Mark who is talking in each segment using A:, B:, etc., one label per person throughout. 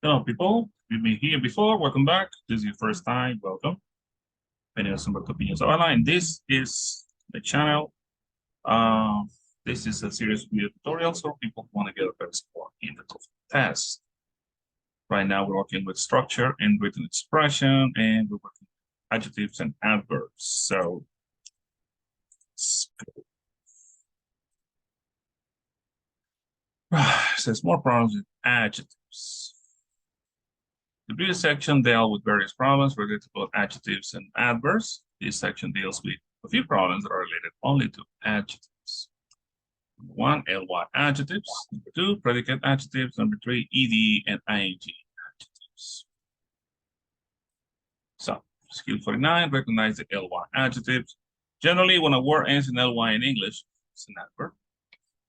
A: Hello, people. You've been here before. Welcome back. This is your first time. Welcome. My name is Humberto Opinions Online. This is the channel. Uh, this is a series of video tutorials for people who want to get a better score in the TOEFL test. Right now, we're working with structure and written expression, and we're working with adjectives and adverbs. So, it says more problems with adjectives. The previous section dealt with various problems related to both adjectives and adverbs. This section deals with a few problems that are related only to adjectives. Number one, ly adjectives. Number two, predicate adjectives. Number three, ed and ing adjectives. So, skill 49, recognize the ly adjectives. Generally, when a word ends in ly in English, it's an adverb.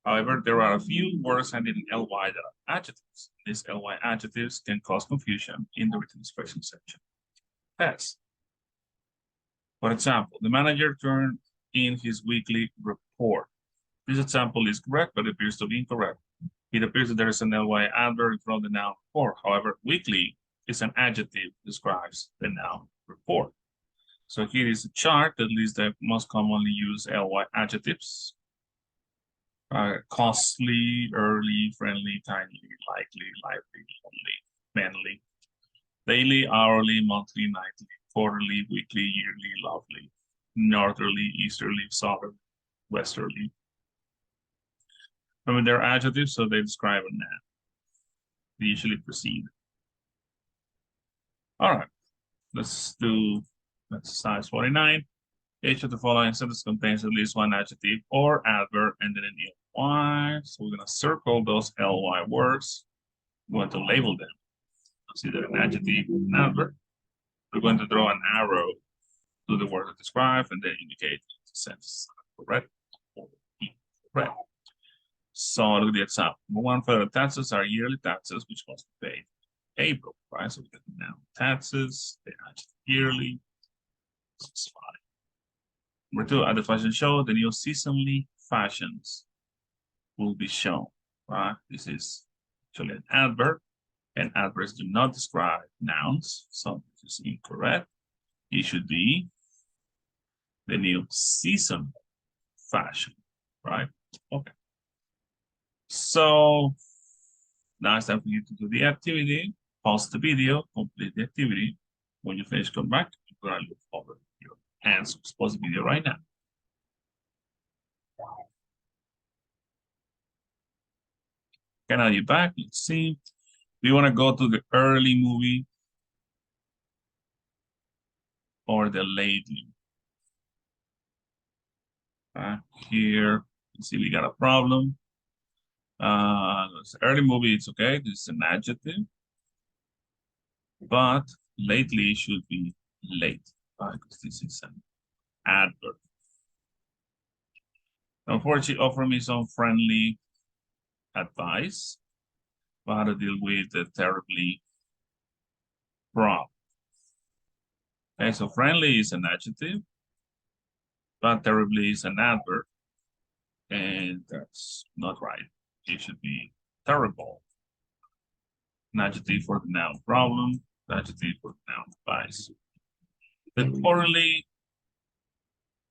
A: However, there are a few words ending in ly that are adjectives. These ly adjectives can cause confusion in the written expression section. Test. For example, the manager turned in his weekly report. This example is correct, but it appears to be incorrect. It appears that there is an ly adverb in front of the noun report. However, weekly is an adjective that describes the noun report. So here is a chart that lists the most commonly used ly adjectives. Costly, early, friendly, timely, likely, lively, lonely, manly, daily, hourly, monthly, nightly, quarterly, weekly, yearly, lovely, northerly, easterly, southerly, westerly. Remember, they're adjectives, so they describe a noun. They usually precede. All right, let's do exercise 49. Each of the following sentences contains at least one adjective or adverb ending in ly. So we're going to circle those ly words. We're going to label them. Consider an adjective, an adverb. We're going to draw an arrow to the word that describe and then indicate the sentence correct or incorrect. So look at the example. Number one, federal taxes are yearly taxes which must be paid in April, right? So we get the noun taxes, they are yearly. This is fine. Number two, at the fashion show, the new seasonally fashions will be shown, right? This is actually an adverb, and adverbs do not describe nouns, so this is incorrect. It should be the new season fashion, right? Okay. So now it's time for you to do the activity. Pause the video, complete the activity. When you finish, come back. You're gonna look over your answers. Pause the video right now. Okay, now you're back. Let's see. Do you want to go to the early movie or the late movie? Here, let's see, we got a problem. Early movie, it's okay. This is an adjective. But lately should be late, because this is an adverb. Unfortunately, offer me some friendly advice about how to deal with the terribly problem. Okay, so friendly is an adjective, but terribly is an adverb, and that's not right. It should be terrible. An adjective for the noun problem, an adjective for the noun advice. The quarterly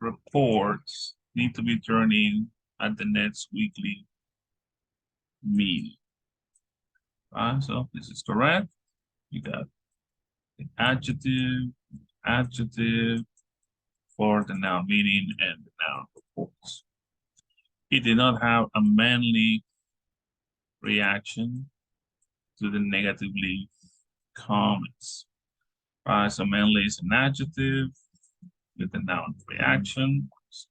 A: reports need to be turned in at the next weekly meeting. So this is correct. You got the adjective for the noun meaning and the noun reports. He did not have a manly reaction to the negatively comments. So manly is an adjective with the noun reaction.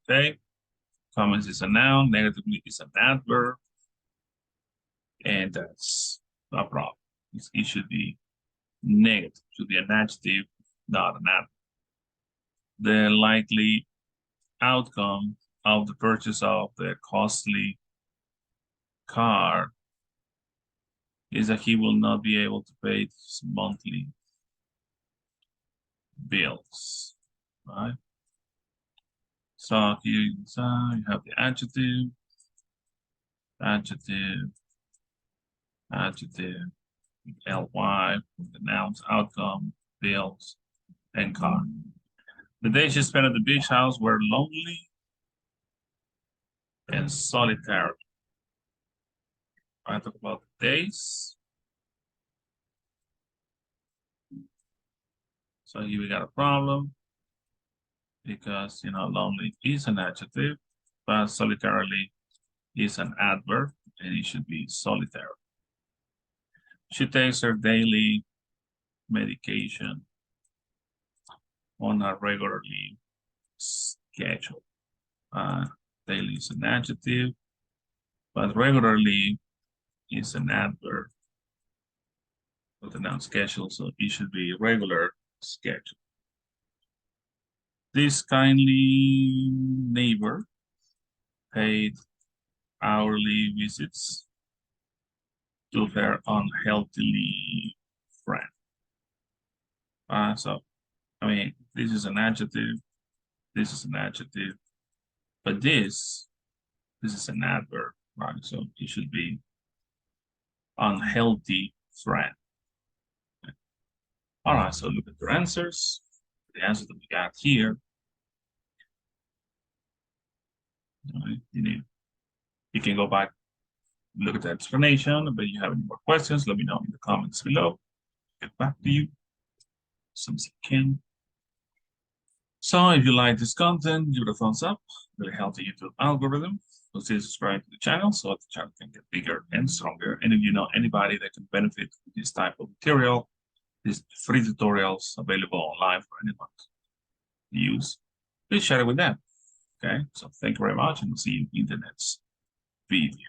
A: Okay. Comments is a noun, negatively is an adverb. And that's a problem. It should be negative, it should be an adjective, not an adverb. The likely outcome of the purchase of the costly car is that he will not be able to pay his monthly bills, right? So here you have the adjective, ly, the nouns, outcome, bills, and car. The days she spent at the beach house were lonely and solitary. I talk about the days. So here we got a problem because, lonely is an adjective, but solitarily is an adverb, and it should be solitary. She takes her daily medication on a regularly schedule. Daily is an adjective, but regularly is an adverb with the noun schedule, so it should be regular schedule. This kindly neighbor paid hourly visits to her unhealthily friend. This is an adjective, this is an adjective, but this is an adverb, right? So it should be unhealthy friend. All right, so look at your answers. The answer that we got here. All right, you can go back, look at the explanation, but if you have any more questions, let me know in the comments below. Get back to you as soon as I can. So if you like this content, give it a thumbs up. Really helps the YouTube algorithm. Consider subscribing to the channel so that the channel can get bigger and stronger. And if you know anybody that can benefit from this type of material, these free tutorials available online for anyone to use, please share it with them. Okay, so thank you very much, and we'll see you in the next video.